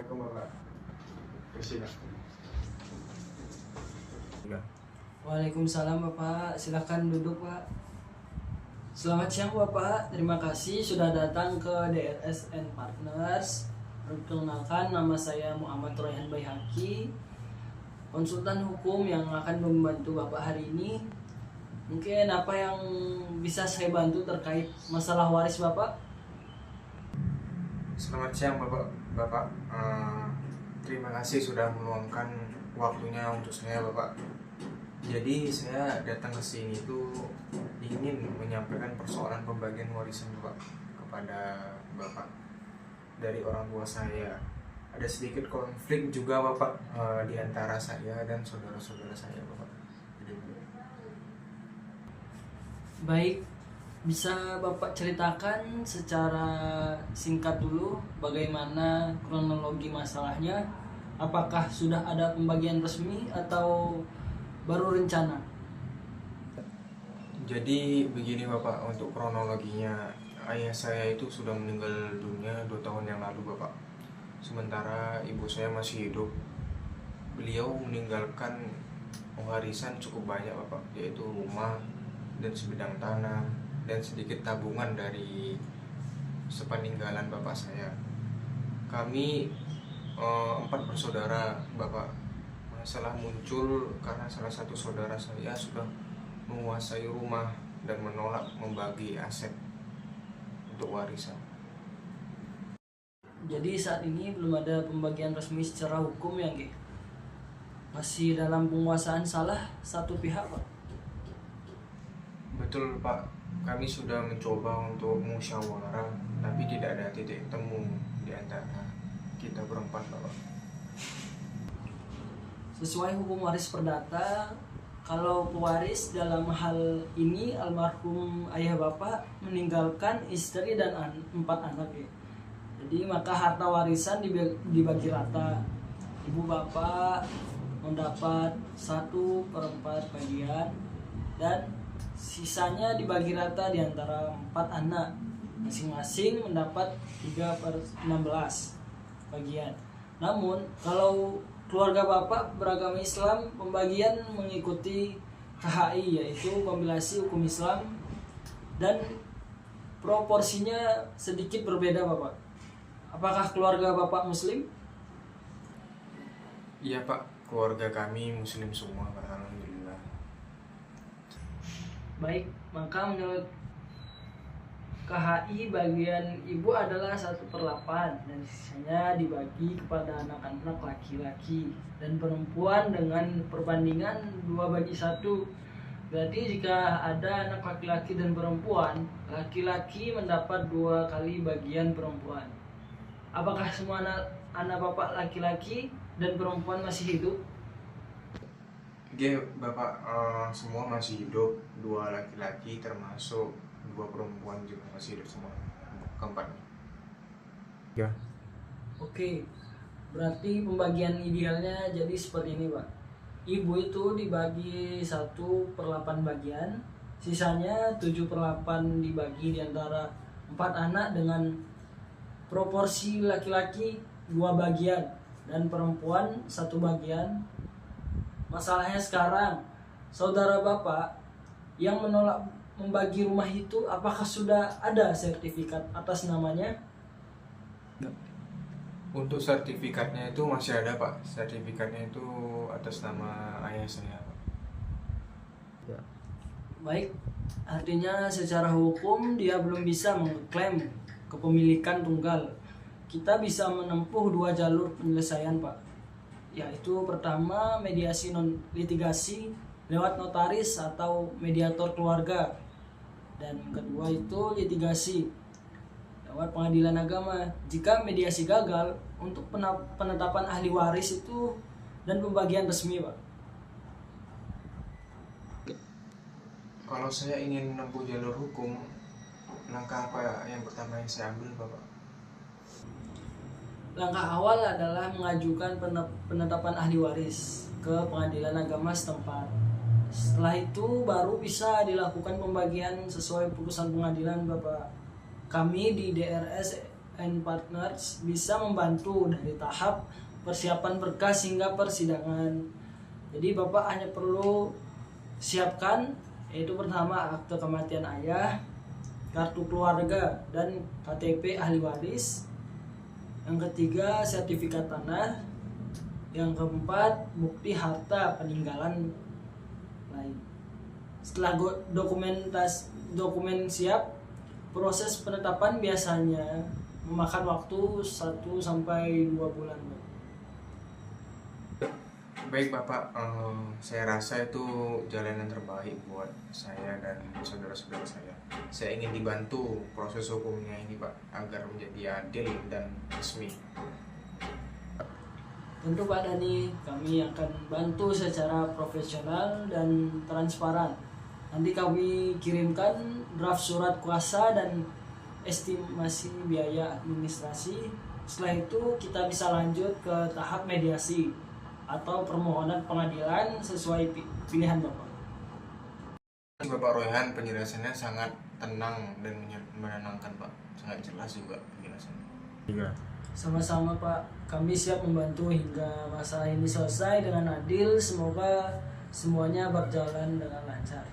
Assalamualaikum Bapak. Silakan. Waalaikumsalam Bapak, silakan duduk Pak. Selamat siang Bapak, terima kasih sudah datang ke DRS and Partners. Perkenalkan, nama saya Muhammad Royhan Baihaqi, konsultan hukum yang akan membantu Bapak hari ini. Mungkin apa yang bisa saya bantu terkait masalah waris Bapak? Selamat siang Bapak. Terima kasih sudah meluangkan waktunya untuk saya Bapak. Jadi saya datang ke sini itu ingin menyampaikan persoalan pembagian warisan Bapak kepada Bapak dari orang tua saya. Ada sedikit konflik juga Bapak di antara saya dan saudara-saudara saya Bapak. Baik, bisa Bapak ceritakan secara singkat dulu bagaimana kronologi masalahnya? Apakah sudah ada pembagian resmi atau baru rencana? Jadi begini Bapak, untuk kronologinya, ayah saya itu sudah meninggal dunia 2 tahun yang lalu Bapak. Sementara ibu saya masih hidup. Beliau meninggalkan warisan cukup banyak Bapak, yaitu rumah dan sebidang tanah dan sedikit tabungan dari sepeninggalan bapak saya. Kami 4 bersaudara Bapak. Masalah muncul karena salah satu saudara saya sudah menguasai rumah dan menolak membagi aset untuk warisan. Jadi saat ini belum ada pembagian resmi secara hukum ya, Nggih? Masih dalam penguasaan salah satu pihak, Pak? Betul Pak, kami sudah mencoba untuk musyawarah, tapi tidak ada titik temu di antara kita berempat Bapak. Sesuai hukum waris perdata, kalau pewaris dalam hal ini almarhum ayah Bapak meninggalkan istri dan 4 anak ya. Jadi maka harta warisan dibagi rata. Ibu Bapak mendapat 1/4 bagian dan sisanya dibagi rata di antara 4 anak. Masing-masing mendapat 3/16 bagian. Namun kalau keluarga Bapak beragama Islam, pembagian mengikuti KHI, yaitu kompilasi hukum Islam, dan proporsinya sedikit berbeda Bapak. Apakah keluarga Bapak Muslim? Iya Pak, keluarga kami Muslim semua Pak, alhamdulillah. Baik, maka menurut KHI bagian ibu adalah 1/8 dan sisanya dibagi kepada anak-anak laki-laki dan perempuan dengan perbandingan 2/1. Berarti jika ada anak laki-laki dan perempuan, laki-laki mendapat 2 kali bagian perempuan. Apakah semua anak Bapak laki-laki dan perempuan masih hidup? Oke Bapak, semua masih hidup, 2 laki-laki termasuk 2 perempuan juga masih hidup semua, keempat. Ya. Oke, berarti pembagian idealnya jadi seperti ini Pak. Ibu itu dibagi 1/8 bagian, sisanya 7/8 dibagi di antara 4 anak dengan proporsi laki-laki 2 bagian dan perempuan 1 bagian. Masalahnya sekarang, saudara Bapak yang menolak membagi rumah itu, apakah sudah ada sertifikat atas namanya? Untuk sertifikatnya itu masih ada Pak. Sertifikatnya itu atas nama ayah saya Pak. Ya. Baik, artinya secara hukum dia belum bisa mengklaim kepemilikan tunggal. Kita bisa menempuh 2 jalur penyelesaian Pak, yaitu pertama mediasi non litigasi lewat notaris atau mediator keluarga, dan kedua itu litigasi lewat pengadilan agama. Jika mediasi gagal, untuk penetapan ahli waris itu dan pembagian resmi Pak. Kalau saya ingin menempuh jalur hukum, langkah apa yang pertama yang saya ambil Bapak? Langkah awal adalah mengajukan penetapan ahli waris ke pengadilan agama setempat. Setelah itu baru bisa dilakukan pembagian sesuai putusan pengadilan Bapak. Kami di DRS and Partners bisa membantu dari tahap persiapan berkas hingga persidangan. Jadi Bapak hanya perlu siapkan, yaitu pertama akte kematian ayah, kartu keluarga, dan KTP ahli waris. Yang ketiga sertifikat tanah. Yang keempat bukti harta peninggalan lain. Setelah dokumen siap, proses penetapan biasanya memakan waktu 1 sampai 2 bulan. Baik Bapak, saya rasa itu jalan yang terbaik buat saya dan saudara-saudara saya. Saya ingin dibantu proses hukumnya ini Pak, agar menjadi adil dan resmi. Tentu Pak Dani, kami akan bantu secara profesional dan transparan. Nanti kami kirimkan draft surat kuasa dan estimasi biaya administrasi. Setelah itu kita bisa lanjut ke tahap mediasi atau permohonan pengadilan sesuai pilihan Bapak. Bapak Royhan, penjelasannya sangat tenang dan menenangkan Pak, sangat jelas juga penjelasannya. Iya. Sama-sama Pak, kami siap membantu hingga masalah ini selesai dengan adil. Semoga semuanya berjalan dengan lancar.